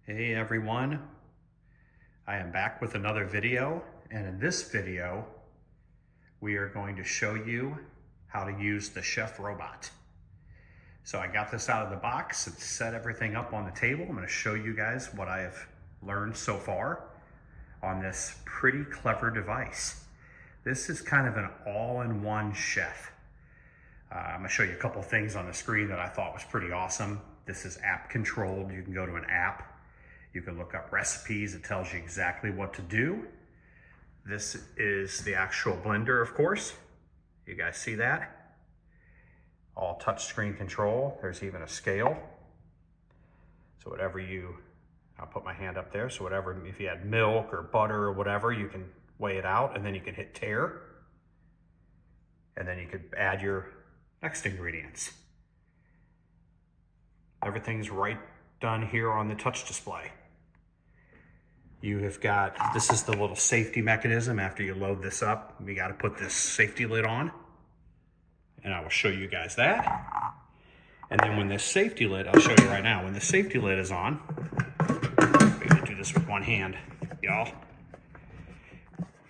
Hey everyone, I am back with another video, and in this video we are going to show you how to use the chef robot. So I got this out of the box and set everything up on the table. I'm going to show you guys what I have learned so far on this pretty clever device. This is kind of an all-in-one chef. I'm going to show you a couple things on the screen that I thought was pretty awesome. This is app controlled. You can go to an app. You can look up recipes. It tells you exactly what to do. This is the actual blender, of course. You guys see that? All touchscreen control. There's even a scale. So whatever I'll put my hand up there. So whatever, if you had milk or butter or whatever, you can weigh it out, and then you can hit tare. And then you could add your next ingredients. Everything's right done here on the touch display. You have got, this is the little safety mechanism. After you load this up, we got to put this safety lid on. And I will show you guys that. And then when this safety lid, I'll show you right now, when the safety lid is on, we're going to do this with one hand, y'all.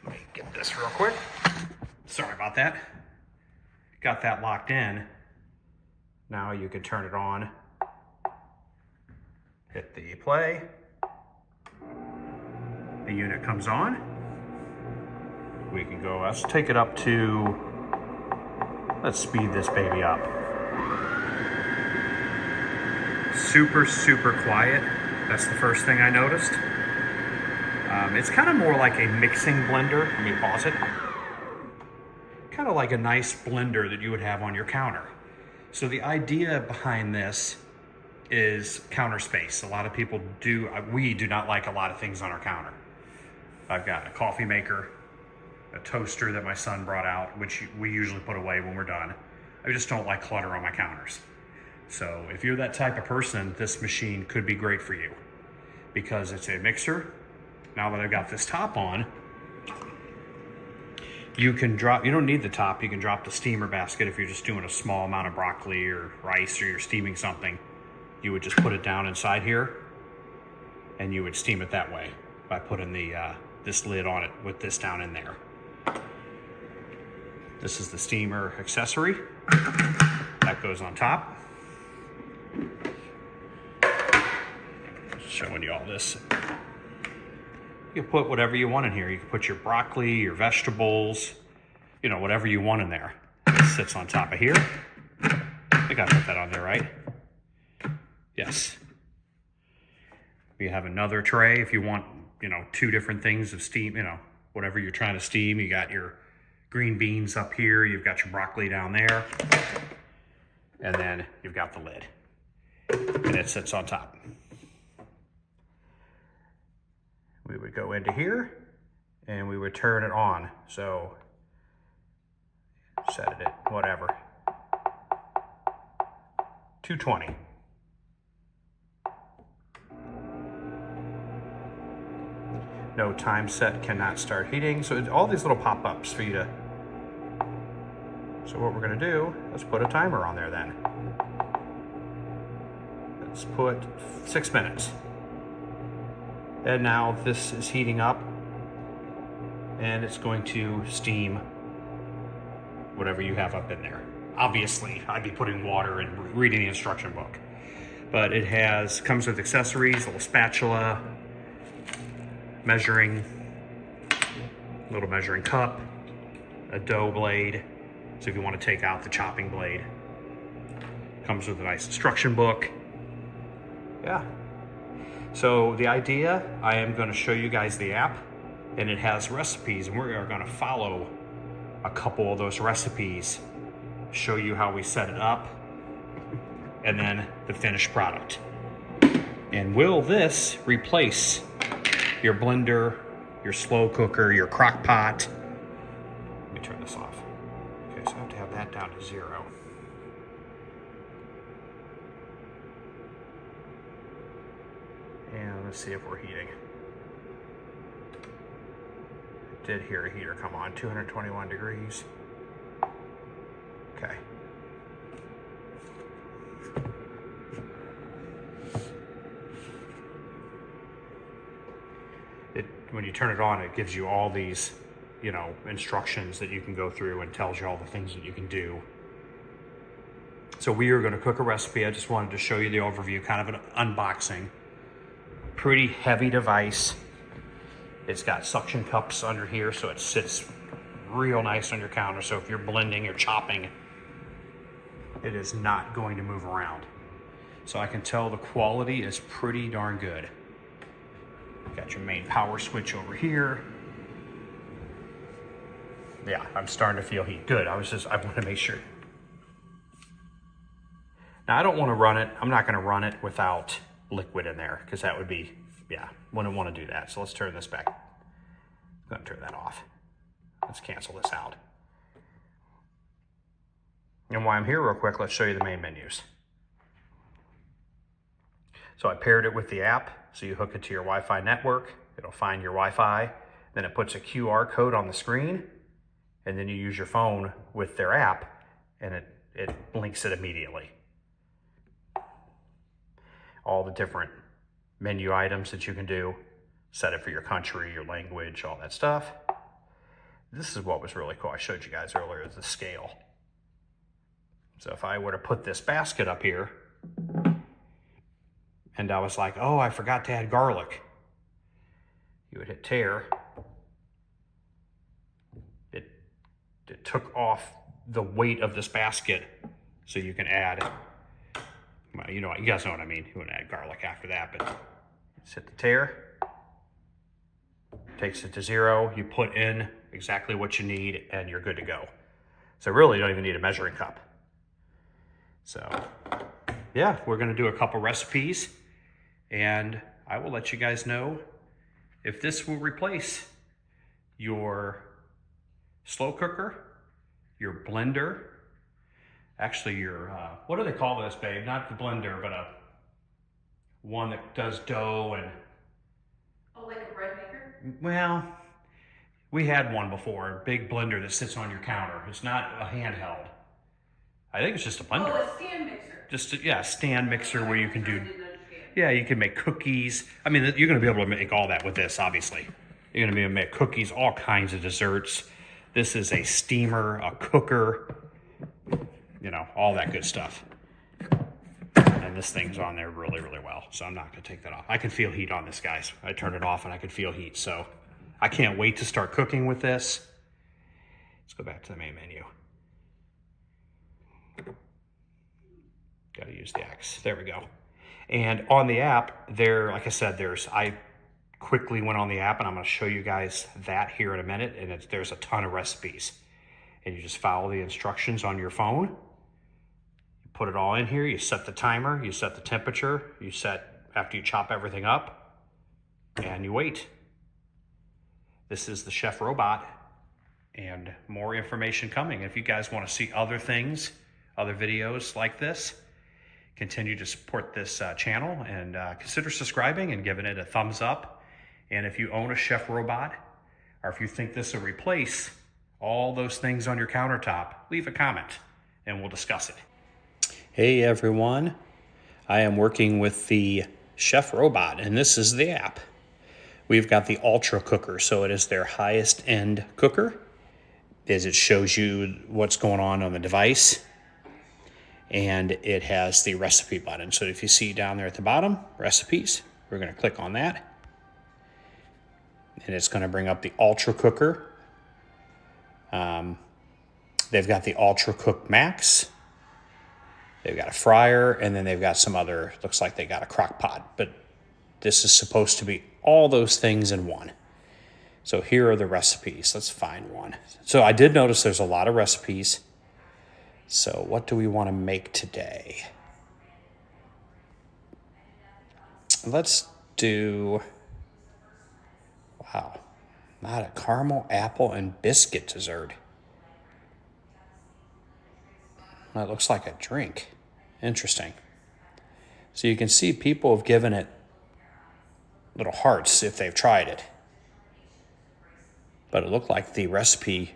Let me get this real quick. Sorry about that. Got that locked in. Now you can turn it on. Hit the play. The unit comes on. We can go, let's take it up to, let's speed this baby up. Super, super quiet. That's the first thing I noticed. It's kind of more like a mixing blender. Let me pause it. Kind of like a nice blender that you would have on your counter. So the idea behind this is counter space. A lot of people we do not like a lot of things on our counter. I've got a coffee maker, a toaster that my son brought out, which we usually put away when we're done. I just don't like clutter on my counters. So if you're that type of person, this machine could be great for you because it's a mixer. Now that I've got this top on, you don't need the top. You can drop the steamer basket if you're just doing a small amount of broccoli or rice, or you're steaming something. You would just put it down inside here and you would steam it that way by putting this lid on it with this down in there. This is the steamer accessory that goes on top. Showing you all this. You can put whatever you want in here. You can put your broccoli, your vegetables, whatever you want in there. It sits on top of here. I think I put that on there, right? Yes. You have another tray if you want, two different things of steam, whatever you're trying to steam. You got your green beans up here. You've got your broccoli down there. And then you've got the lid. And it sits on top. We would go into here and we would turn it on. So set it at whatever. 220. No time set, cannot start heating. So all these little pop-ups for you to. So what we're gonna do, let's put a timer on there then. Let's put 6 minutes. And now this is heating up and it's going to steam whatever you have up in there. Obviously, I'd be putting water and reading the instruction book. But it comes with accessories, a little spatula, little measuring cup, a dough blade. So if you want to take out the chopping blade, comes with a nice instruction book. Yeah. So the idea, I am going to show you guys the app, and it has recipes, and we are going to follow a couple of those recipes, show you how we set it up, and then the finished product. And will this replace your blender, your slow cooker, your crock pot? Let me turn this off. Okay, so I have to have that down to 0. And let's see if we're heating. I did hear a heater come on, 221 degrees. Okay. when you turn it on, it gives you all these, you know, instructions that you can go through and tells you all the things that you can do. So we are going to cook a recipe. I just wanted to show you the overview, kind of an unboxing. Pretty heavy device. It's got suction cups under here, so it sits real nice on your counter. So if you're blending or chopping, it is not going to move around. So I can tell the quality is pretty darn good. Got your main power switch over here. Yeah, I'm starting to feel heat. Good, I want to make sure. Now I don't want to run it. I'm not going to run it without liquid in there, because that would be, yeah, wouldn't want to do that. So let's turn this back. I'm going to turn that off. Let's cancel this out. And while I'm here real quick, let's show you the main menus. So I paired it with the app. So you hook it to your Wi-Fi network. It'll find your Wi-Fi. Then it puts a QR code on the screen. And then you use your phone with their app, and it links it immediately. All the different menu items that you can do. Set it for your country, your language, all that stuff. This is what was really cool. I showed you guys earlier, the scale. So if I were to put this basket up here, and I was like, oh, I forgot to add garlic. You would hit tear. It took off the weight of this basket, so you can add, well, you know what, you guys know what I mean. You wouldn't add garlic after that, but just hit the tear. Takes it to 0. You put in exactly what you need, and you're good to go. So really, you don't even need a measuring cup. So yeah, we're gonna do a couple recipes, and I will let you guys know if this will replace your slow cooker, your blender, actually your, what do they call this, babe? Not the blender, but a one that does dough and... Oh, like a bread maker? Well, we had one before, a big blender that sits on your counter. It's not a handheld. I think it's just a blender. Oh, a stand mixer. Just a, yeah, stand mixer where you can do, yeah, you can make cookies. I mean, you're gonna be able to make all that with this, obviously. You're gonna be able to make cookies, all kinds of desserts. This is a steamer, a cooker, you know, all that good stuff. And this thing's on there really, really well. So I'm not gonna take that off. I can feel heat on this, guys. I turned it off and I could feel heat. So I can't wait to start cooking with this. Let's go back to the main menu. Got to use the X. There we go. And on the app, there, like I said, I quickly went on the app, and I'm going to show you guys that here in a minute. And there's a ton of recipes. And you just follow the instructions on your phone. You put it all in here. You set the timer. You set the temperature. You set after you chop everything up. And you wait. This is the Chef Robot. And more information coming. If you guys want to see other things, other videos like this, continue to support this channel, and consider subscribing and giving it a thumbs up. And if you own a Chef Robot, or if you think this will replace all those things on your countertop, leave a comment and we'll discuss it. Hey everyone, I am working with the Chef Robot, and this is the app. We've got the UltraCooker, so it is their highest end cooker, as it shows you what's going on the device. And it has the recipe button. So if you see down there at the bottom, recipes, we're gonna click on that. And it's gonna bring up the UltraCooker. They've got the UltraCook Max. They've got a fryer, and then they've got some other, looks like they got a crock pot. But this is supposed to be all those things in one. So here are the recipes. Let's find one. So I did notice there's a lot of recipes. So what do we want to make today? Let's do, wow, not a caramel, apple, and biscuit dessert. That looks like a drink. Interesting. So you can see people have given it little hearts if they've tried it. But it looked like the recipe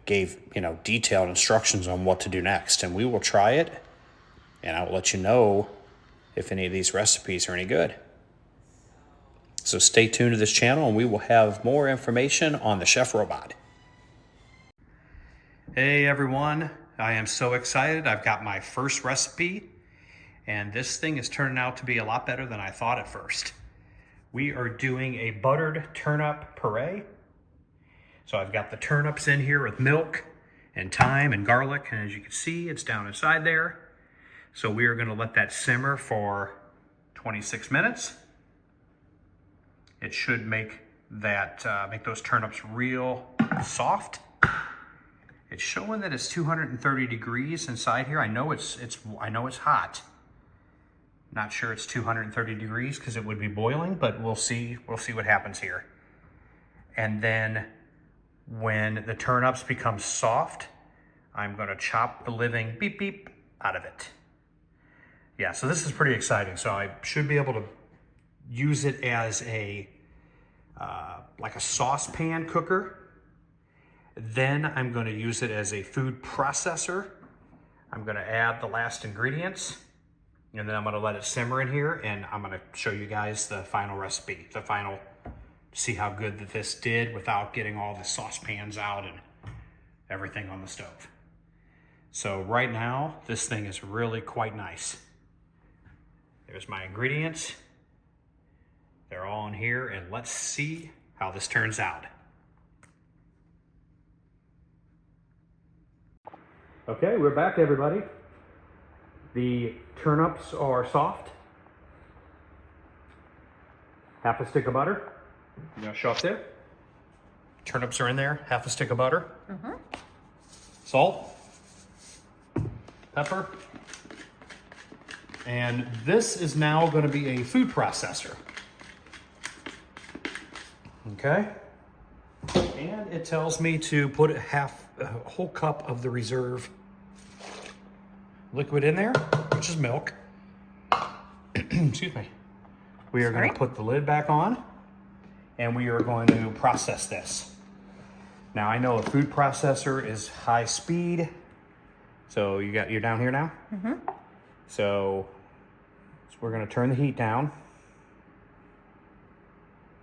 gave, detailed instructions on what to do next, and we will try it, and I will let you know if any of these recipes are any good. So stay tuned to this channel and we will have more information on the Chef Robot. Hey everyone, I am so excited. I've got my first recipe and this thing is turning out to be a lot better than I thought at first. We are doing a buttered turnip puree. So I've got the turnips in here with milk and thyme and garlic, and as you can see, it's down inside there. So we are gonna let that simmer for 26 minutes. It should make those turnips real soft. It's showing that it's 230 degrees inside here. I know it's hot. Not sure it's 230 degrees because it would be boiling, but we'll see what happens here. And then when the turnips become soft, I'm gonna chop the living beep beep out of it. Yeah, so this is pretty exciting. So I should be able to use it as like a saucepan cooker. Then I'm going to use it as a food processor. I'm going to add the last ingredients, and then I'm going to let it simmer in here, and I'm going to show you guys the final recipe, see how good that this did without getting all the saucepans out and everything on the stove. So right now, this thing is really quite nice. There's my ingredients. They're all in here, and let's see how this turns out. Okay, we're back, everybody. The turnips are soft. Half a stick of butter. You gonna show up there? Turnips are in there. Half a stick of butter. Salt. Pepper. And this is now going to be a food processor. Okay. And it tells me to put a whole cup of the reserve liquid in there, which is milk. Excuse me. We are going to put the lid back on and we are going to process this. Now I know a food processor is high speed. So you're down here now? So we're going to turn the heat down.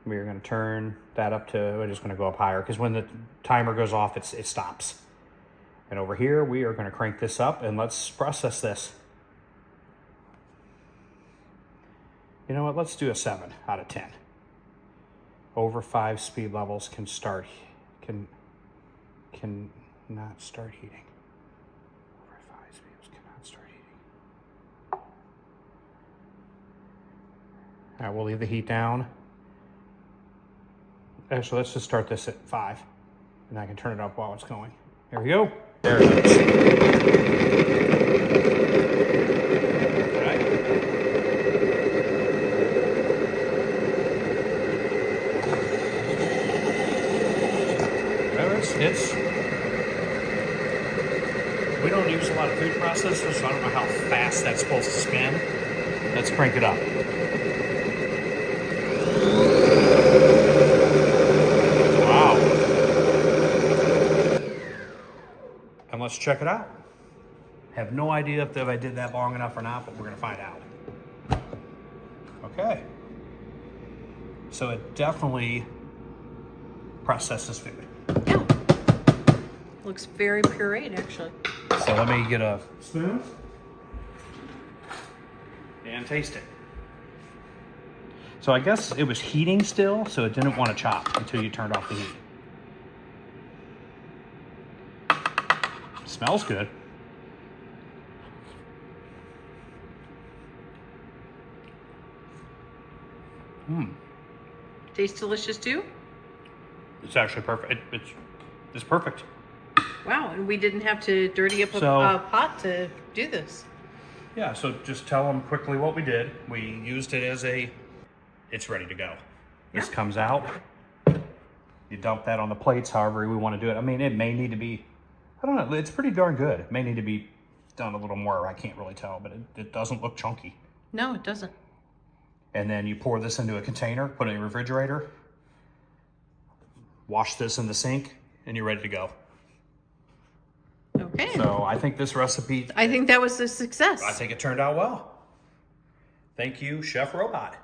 We're going to turn that up to, we're just going to go up higher because when the timer goes off, it stops. And over here, we are going to crank this up and let's process this. You know what? Let's do a 7 out of 10. Over 5 speed levels can not start heating. Over 5 speeds cannot start heating. All right, we'll leave the heat down. Actually, let's just start this at 5, and I can turn it up while it's going. Here we go. There it is. All right. We don't use a lot of food processors, so I don't know how fast that's supposed to spin. Let's crank it up. And let's check it out. Have no idea if I did that long enough or not, but we're gonna find out. Okay. So it definitely processes food. Yeah. Looks very pureed, actually. So let me get a spoon and taste it. So I guess it was heating still, so it didn't want to chop until you turned off the heat. Smells good. Tastes delicious too? It's actually perfect. It's perfect. Wow, and we didn't have to dirty up a pot to do this. Yeah, so just tell them quickly what we did. We used it as it's ready to go. This comes out. You dump that on the plates however we want to do it. I mean, it may need to be, I don't know, it's pretty darn good. It may need to be done a little more. I can't really tell, but it doesn't look chunky. No, it doesn't. And then you pour this into a container, put it in the refrigerator, wash this in the sink, and you're ready to go. Okay. So I think this recipe, I think that was a success. I think it turned out well. Thank you, Chef Robot.